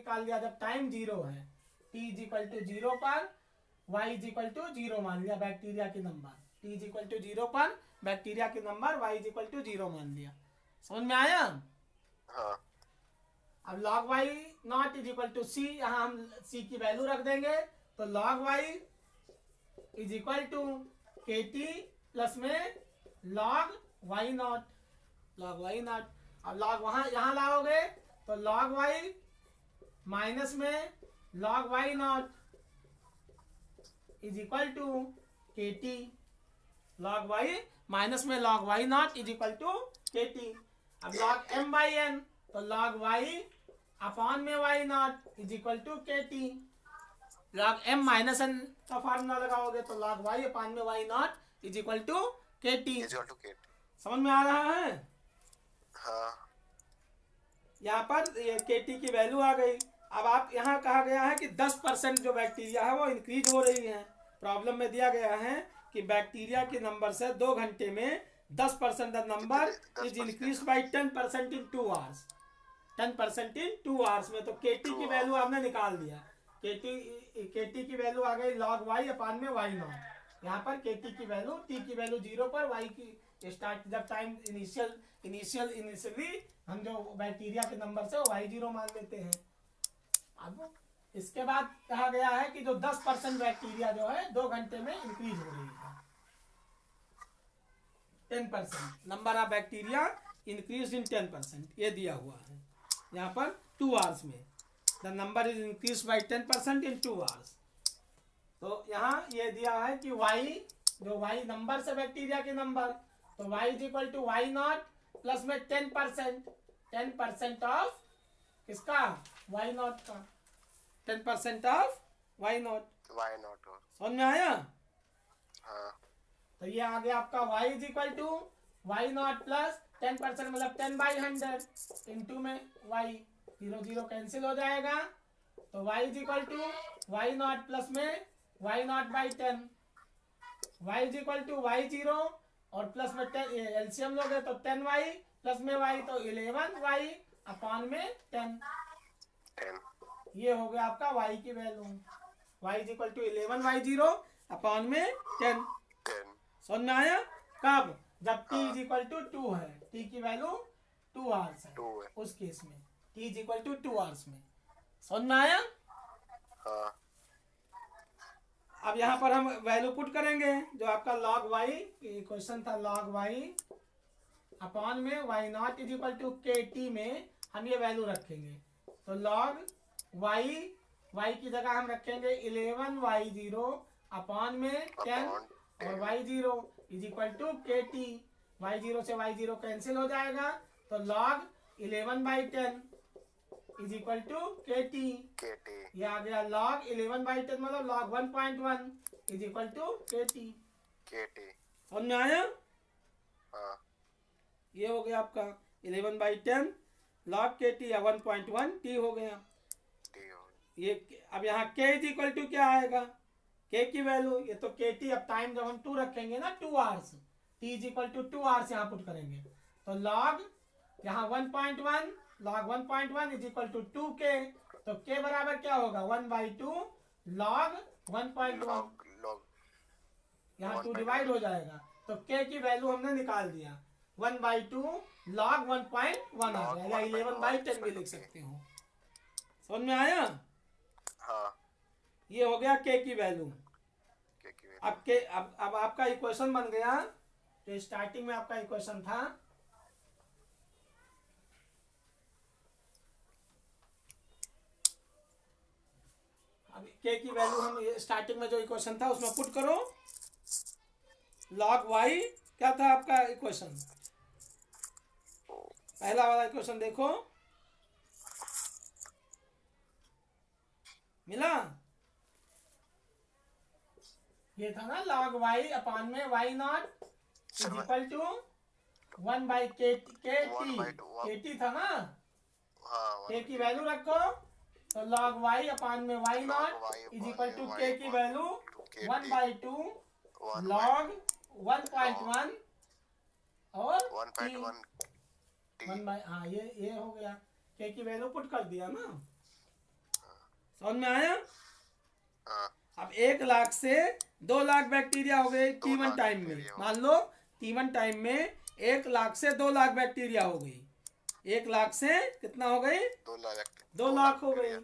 निकाल दिया जब टाइम 0 है, t इज इक्वल टू 0 पर y इज इक्वल टू 0 मान लिया बैक्टीरिया के number, t is equal to 0 पर बैक्टीरिया के number, y is equal to 0 मान लिया। समझ में आया? हाँ। अब log y nought is equal to c, यहाँ हम c की वैल्यू रख देंगे, तो log y is equal to kt plus में log y nought, log y nought. अब log वहाँ यहाँ लाओगे तो log y माइनस में log y nought is equal to kt, log y minus में log y nought is equal to kt। अब log m by n तो log y upon में y nought is equal to kt, log m minus n का formula लगाओगे तो log y upon में y nought is equal to kt। समझ में आ रहा है? हाँ। यहाँ पर ये kt की वैल्यू आ गई। अब आप यहाँ कहा गया है कि 10% जो बैक्टीरिया है वो इंक्रीज हो रही है। प्रॉब्लम में दिया गया है कि बैक्टीरिया के नंबर से 2 घंटे में 10% the number is increase by 10% in 2 hours, 10% in 2 hours में। तो kt की वैल्यू आपने निकाल दिया, kt की वैल्यू आ गई log y अपान में y नॉट। यहाँ पर kt की वैल्यू, t की वैल्यू 0 पर, y की स्टार्ट जब टाइम इनिशियली हम जो बैक्टीरिया के नंबर से y0 मान लेते हैं। अब इसके बाद कहा गया है कि जो 10% बैक्टीरिया जो है 2 घंटे में इंक्रीज हो रही है, 10% number of bacteria increase in 10%, ये दिया हुआ है यहाँ पर 2 आवर्स में, the number is increase by 10% in 2 hours. तो यहाँ ये दिया है कि y, जो y नंबर से बैक्टीरिया के नंबर, तो y is equal to y nought plus में 10% ऑफ किसका, y नॉट का, 10% ऑफ y नॉट। समझ में आया? हाँ। तो ये आ गया आपका y is equal to y nought plus 10% मतलब 10/100 इंटू में y, 0 0 कैंसिल हो जाएगा, तो y is equal to y nought plus में y nought by 10, y is equal to y0 और प्लस में 10, एलसीएम लोगे तो 10y प्लस में y तो 11y अपॉन में 10। ये हो गया आपका y की value, y is equal to 11y0 upon में 10। समझ में आया? कब? जब t इज इक्वल टू 2 है, t की वैल्यू 2 आवर्स है, उस केस में t is equal to 2 hours में। समझ में आया? हाँ। अब यहाँ पर हम वैल्यू पुट करेंगे, जो आपका log y क्वेश्चन था, log y अपॉन में y nought is equal to kt में हम ये वैल्यू रखेंगे, तो log y की जगह हम रखेंगे 11y0 अपॉन में 10 और y0 is equal to kt, y0 से y0 कैंसिल हो जाएगा, तो log 11/10 is equal to kt। ये आ गया log 11/10 मतलब log 1.1 is equal to kt। समझ में आया? हाँ। ये हो गया आपका 11/10 log kt या 1.1 t हो गया। ये अब यहाँ k इज इक्वल टू क्या आएगा, k की वैल्यू, ये तो kt, अब टाइम जब हम 2 रखेंगे ना 2 hours, t is equal to 2 hours यहाँ पुट करेंगे, तो log यहाँ 1.1 log 1.1 is equal to 2k, तो k बराबर क्या होगा 1/2 log 1.1, यहाँ 2 डिवाइड हो जाएगा, तो k की वैल्यू हमने निकाल दिया 1/2 log 1.1 आ गया, या 11/10 भी लिख सकते हो। समझ में आया? हाँ। ये हो गया k की वैल्यू। अब आपका इक्वेशन बन गया, जो स्टार्टिंग में आपका इक्वेशन था, अब k की वैल्यू हम स्टार्टिंग में जो इक्वेशन था उसमें पुट करो, log y क्या था आपका इक्वेशन, पहला वाला इक्वेशन देखो, मिला? ये था ना log y अपॉन में y nought is equal to 1/kt था ना, k की वैल्यू रखो, तो log y अपॉन में y nought is equal to k की वैल्यू 1/2 log 1.1 और 1/, हाँ ये हो गया, k की वैल्यू पुट कर दिया ना, समझ में आया? हाँ अब 1 लाख से 2 लाख बैक्टीरिया हो गए 2 T1 लाख टाइम में। बैक्टीरिया हो मान लो T1 टाइम में 1 लाख से 2 लाख बैक्टीरिया हो गई। 1 लाख से कितना हो गई? 2 लाख 2 लाख हो गई। बैक्टीरिया।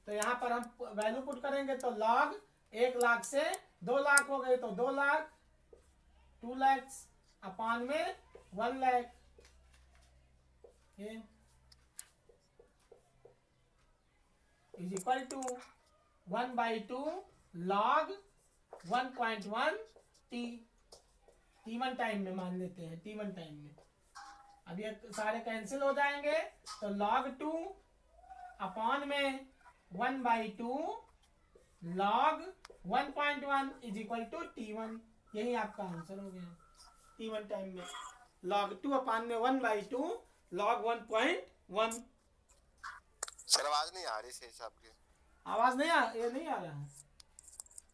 तो यहाँ पर हम वैल्यू पुट करेंगे तो लॉग 1 लाख से 2 लाख हो गए तो 2 लाख 2 lakhs अपान में 1 lakh is equal to 1/2 log 1.1 T1 time में मान लेते हैं। T1 टाइम में अब ये सारे कैंसिल हो जाएंगे तो log 2 अपान में 1/2 log 1.1 is equal to T1। यही आपका आंसर हो गया। T1 टाइम में log 2 अपान में 1/2 log 1.1। सर आवाज नहीं आ रही सही से आपकी। आवाज ये नहीं आ रहा है।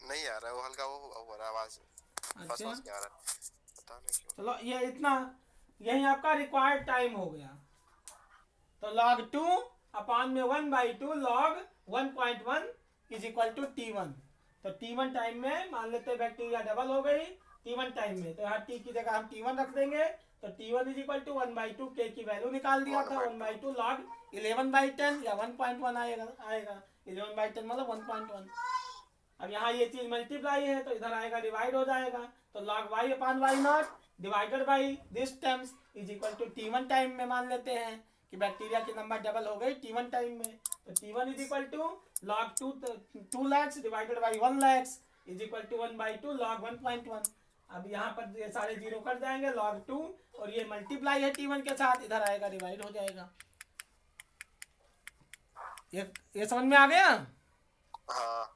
नहीं आ रहा है, वो हल्का वो हो रहा है आवाज। अच्छा नहीं आ रहा पता नहीं क्यों। चलो ये इतना, यही आपका रिक्वायर्ड टाइम हो गया। तो log 2 अपान में 1/2 log 1.1 is equal to T1। तो T1 टाइम में मान लेते हैं बैक्टीरिया डबल हो गई T1 टाइम में, तो यहाँ T की जगह हम T1 रख देंगे। तो T1 is equal to 1/2 K की वैल्यू निकाल दिया था 1/2 log 11/10 या 1.1 आएगा 11/10 मतलब 1.1। अब यहाँ ये चीज मल्टीप्लाई है तो इधर आएगा डिवाइड हो जाएगा। तो log y upon y nought divided by this terms is equal to T1 time में मान लेते हैं कि बैक्टीरिया की नंबर डबल हो गई T1 टाइम में। तो T1 is equal to log 2 lakhs divided by 1 lakhs is equal to 1/2 log 1.1। अब यहाँ पर ये सारे जीरो कर जाएंगे log 2 और ये मल्टीप्लाई है T1 के साथ, इधर आएगा डिवाइड हो जाएगा। ये समझ में आ गया? हाँ।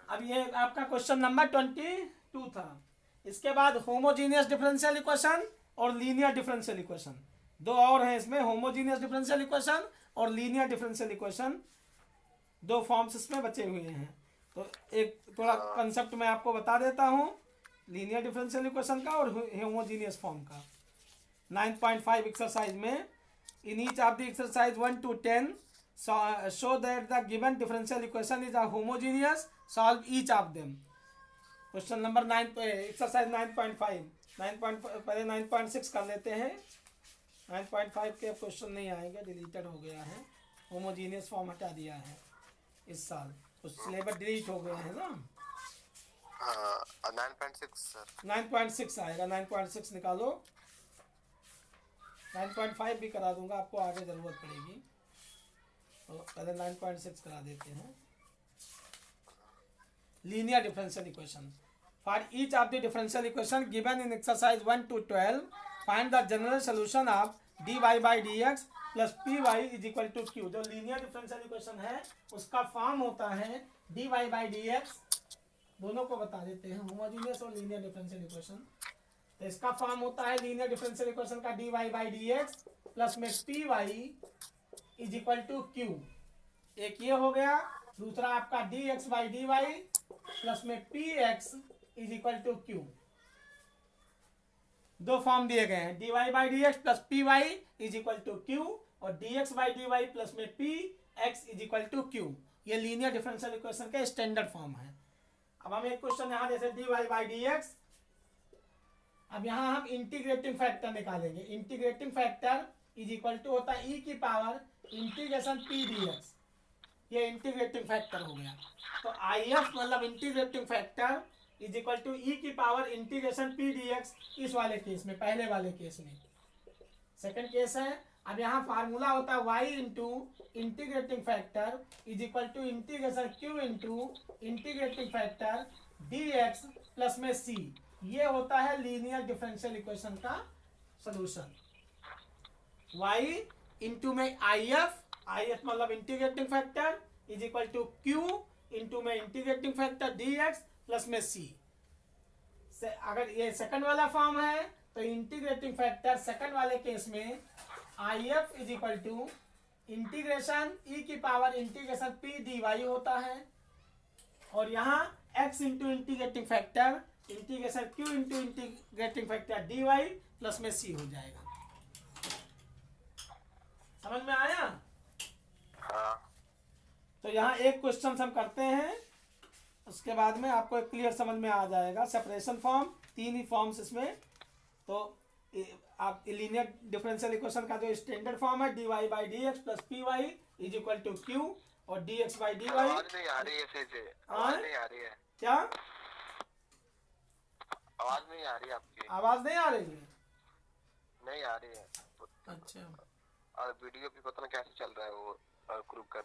अब ये आपका क्वेश्चन नंबर 22 था। इसके बाद होमोजीनियस डिफरेंशियल इक्वेशन और लीनियर डिफरेंशियल इक्वेशन, दो और हैं इसमें, होमोजीनियस डिफरेंशियल इक्वेशन और लीनियर डिफरेंशियल इक्वेशन, दो फॉर्म्स इसमें बचे हुए हैं। तो एक थोड़ा कंसेप्ट मैं आपको बता देता हूँ लीनियर डिफरेंशियल इक्वेशन का और होमोजीनियस फॉर्म का। 9.5 एक्सरसाइज में in each of the exercise 1 to 10 show that the given differential equation is a homogeneous, solve each of them। Question number 9 पे एक्सरसाइज 9.5 पहले 9.6 कर लेते हैं। 9.5 के क्वेश्चन नहीं आएंगे, डिलीटेड हो गया है, होमोजीनियस फॉर्म हटा दिया है इस साल, कुछ सिलेबस डिलीट हो गए हैं ना। हाँ 9.6 सर। 9.6 आएगा, 9.6 निकालो। 9.5 भी करा दूंगा, आपको आगे ज़रूरत पड़ेगी, तो पहले 9.6 करा देते हैं। Linear differential equation for each of the differential equation given in exercise 1 to 12 find the general solution of dy by dx plus py is equal to q। जो लीनियर डिफरेंशियल इक्वेशन है उसका फॉर्म होता है dy by dx, दोनों को बता देते हैं, होमोजेनियस और लीनियर डिफरेंशियल इक्वेशन। तो इसका फॉर्म होता है लीनियर डिफरेंशियल इक्वेशन का dy by dx प्लस में py is equal to q। एक ये हो गया, दूसरा आपका dx by dy प्लस में px is equal to q। दो फॉर्म दिए गए हैं, dy by dx plus py is equal to q और dx by dy प्लस में px is equal to q। ये लीनियर डिफरेंशियल इक्वेशन के standard form है। अब हम एक क्वेश्चन यहाँ जैसे dy by dx, अब यहाँ हम इंटीग्रेटिंग फैक्टर निकालेंगे। Integrating factor is equal to होता है e की पावर इंटीग्रेशन p dx, ये इंटीग्रेटिंग फैक्टर हो गया। तो IF मतलब integrating factor is equal to e की पावर इंटीग्रेशन p dx, इस वाले केस में, पहले वाले केस में। सेकंड केस है, अब यहाँ फार्मूला होता है y into integrating factor is equal to integration q into integrating factor dx plus में c। ये होता है लीनियर डिफरेंशियल इक्वेशन का सोल्यूशन। y इंटू में IF मतलब integrating factor is equal to q into में इंटीग्रेटिंग फैक्टर dx प्लस में c। अगर ये सेकंड वाला फॉर्म है तो इंटीग्रेटिंग फैक्टर सेकंड वाले केस में IF is equal to integration e की पावर इंटीग्रेशन p dy होता है, और यहाँ x into integrating factor integration q into integrating factor dy plus में c हो जाएगा। समझ में आया? हाँ। तो यहाँ एक क्वेश्चन हम करते हैं, उसके बाद में आपको एक क्लियर समझ में आ जाएगा। सेपरेशन फॉर्म 3 ही फॉर्म्स इसमें। तो आप लीनियर डिफरेंशियल इक्वेशन का जो स्टैंडर्ड फॉर्म है dy by D X plus P Y is equal to Q और D X by D Y. आवाज नहीं आ रही है सही से, आवाज नहीं आ रही है। क्या आवाज नहीं आ रही है आपकी? आवाज नहीं आ रही है? नहीं आ रही है। अच्छा और वीडियो भी पता नहीं कैसे चल रहा है वो ग्रुप कर